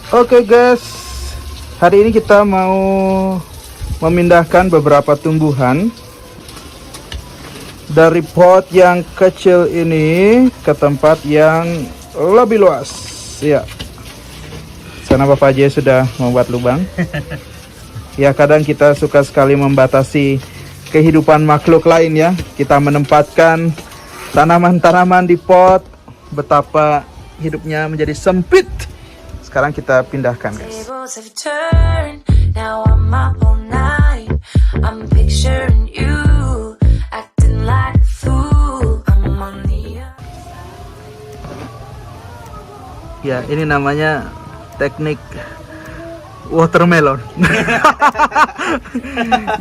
Oke guys, hari ini kita mau memindahkan beberapa tumbuhan dari pot yang kecil ini ke tempat yang lebih luas. Ya, sana Bapak J sudah membuat lubang. Ya, kadang kita suka sekali membatasi kehidupan makhluk lain ya. Kita menempatkan tanaman-tanaman di pot, betapa hidupnya menjadi sempit. Sekarang kita pindahkan guys. Ya, ini namanya teknik watermelon.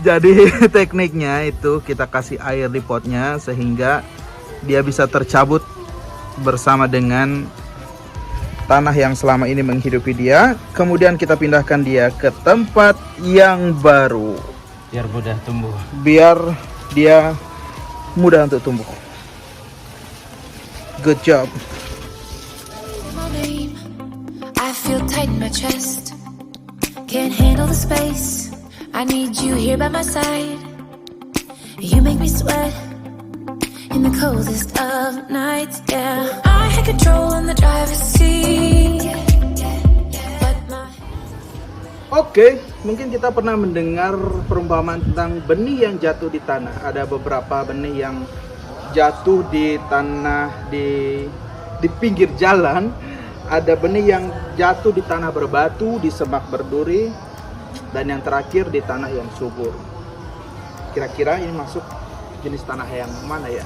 Jadi tekniknya itu kita kasih air di potnya sehingga dia bisa tercabut bersama dengan tanah yang selama ini menghidupi dia. Kemudian kita pindahkan dia ke tempat yang baru biar mudah tumbuh. Biar dia mudah untuk tumbuh. Good job. I feel tight in my chest. Can't handle the space. I need you here by my side. You make me sweat in the coldest of nights, yeah. I had control on the driver's seat. Oke, mungkin kita pernah mendengar perumpamaan tentang benih yang jatuh di tanah. Ada beberapa benih yang jatuh di tanah di pinggir jalan. Ada benih yang jatuh di tanah berbatu, di semak berduri, dan yang terakhir di tanah yang subur. Kira-kira ini masuk jenis tanah yang mana ya?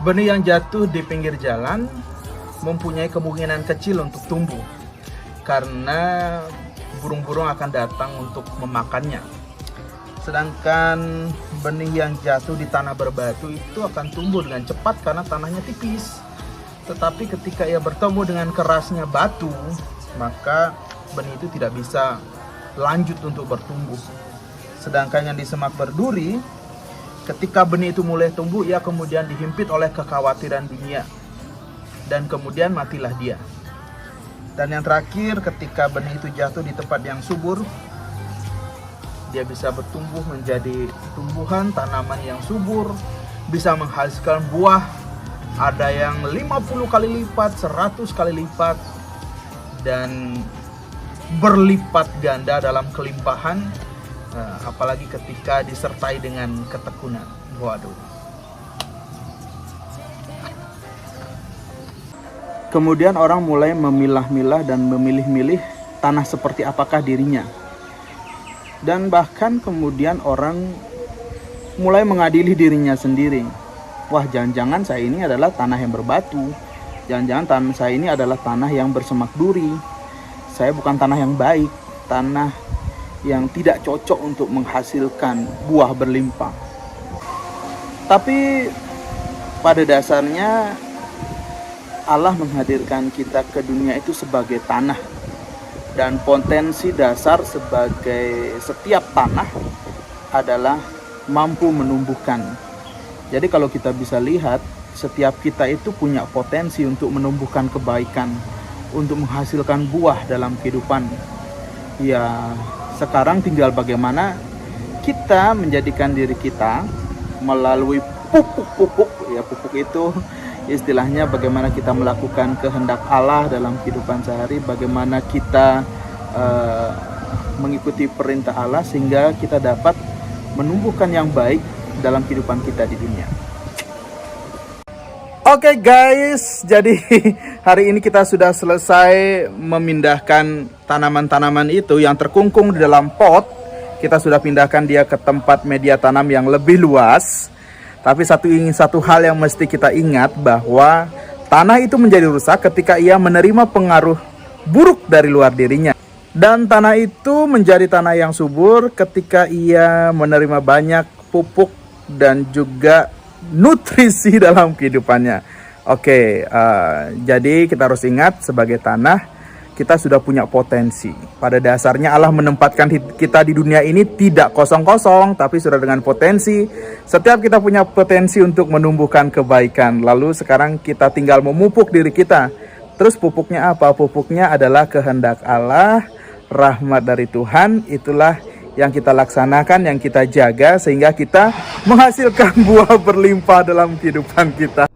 Benih yang jatuh di pinggir jalan mempunyai kemungkinan kecil untuk tumbuh karena burung-burung akan datang untuk memakannya. Sedangkan benih yang jatuh di tanah berbatu itu akan tumbuh dengan cepat karena tanahnya tipis. Tetapi ketika ia bertemu dengan kerasnya batu, maka benih itu tidak bisa lanjut untuk bertumbuh. Sedangkan yang di semak berduri, ketika benih itu mulai tumbuh, ia kemudian dihimpit oleh kekhawatiran dunia. Dan kemudian matilah dia. Dan yang terakhir, ketika benih itu jatuh di tempat yang subur, dia bisa bertumbuh menjadi tumbuhan tanaman yang subur, bisa menghasilkan buah, ada yang 50 kali lipat, 100 kali lipat, dan berlipat ganda dalam kelimpahan, apalagi ketika disertai dengan ketekunan. Waduh. Kemudian orang mulai memilah-milah dan memilih-milih tanah seperti apakah dirinya. Dan bahkan kemudian orang mulai mengadili dirinya sendiri. Wah, jangan-jangan saya ini adalah tanah yang berbatu. Jangan-jangan tanah saya ini adalah tanah yang bersemak duri. Saya bukan tanah yang baik, tanah yang tidak cocok untuk menghasilkan buah berlimpah. Tapi pada dasarnya Allah menghadirkan kita ke dunia itu sebagai tanah, dan potensi dasar sebagai setiap tanah adalah mampu menumbuhkan. Jadi kalau kita bisa lihat, setiap kita itu punya potensi untuk menumbuhkan kebaikan, untuk menghasilkan buah dalam kehidupan. Ya, sekarang tinggal bagaimana kita menjadikan diri kita melalui pupuk-pupuk. Ya, pupuk itu istilahnya bagaimana kita melakukan kehendak Allah dalam kehidupan sehari, bagaimana kita mengikuti perintah Allah sehingga kita dapat menumbuhkan yang baik dalam kehidupan kita di dunia. Oke guys, jadi hari ini kita sudah selesai memindahkan tanaman-tanaman itu yang terkungkung di dalam pot. Kita sudah pindahkan dia ke tempat media tanam yang lebih luas. Tapi satu hal yang mesti kita ingat, bahwa tanah itu menjadi rusak ketika ia menerima pengaruh buruk dari luar dirinya. Dan tanah itu menjadi tanah yang subur ketika ia menerima banyak pupuk dan juga nutrisi dalam kehidupannya. Oke, jadi kita harus ingat sebagai tanah, kita sudah punya potensi. Pada dasarnya Allah menempatkan kita di dunia ini tidak kosong-kosong, tapi sudah dengan potensi. Setiap kita punya potensi untuk menumbuhkan kebaikan. Lalu sekarang kita tinggal memupuk diri kita. Terus pupuknya apa? Pupuknya adalah kehendak Allah, rahmat dari Tuhan. Itulah yang kita laksanakan, yang kita jaga, sehingga kita menghasilkan buah berlimpah dalam kehidupan kita.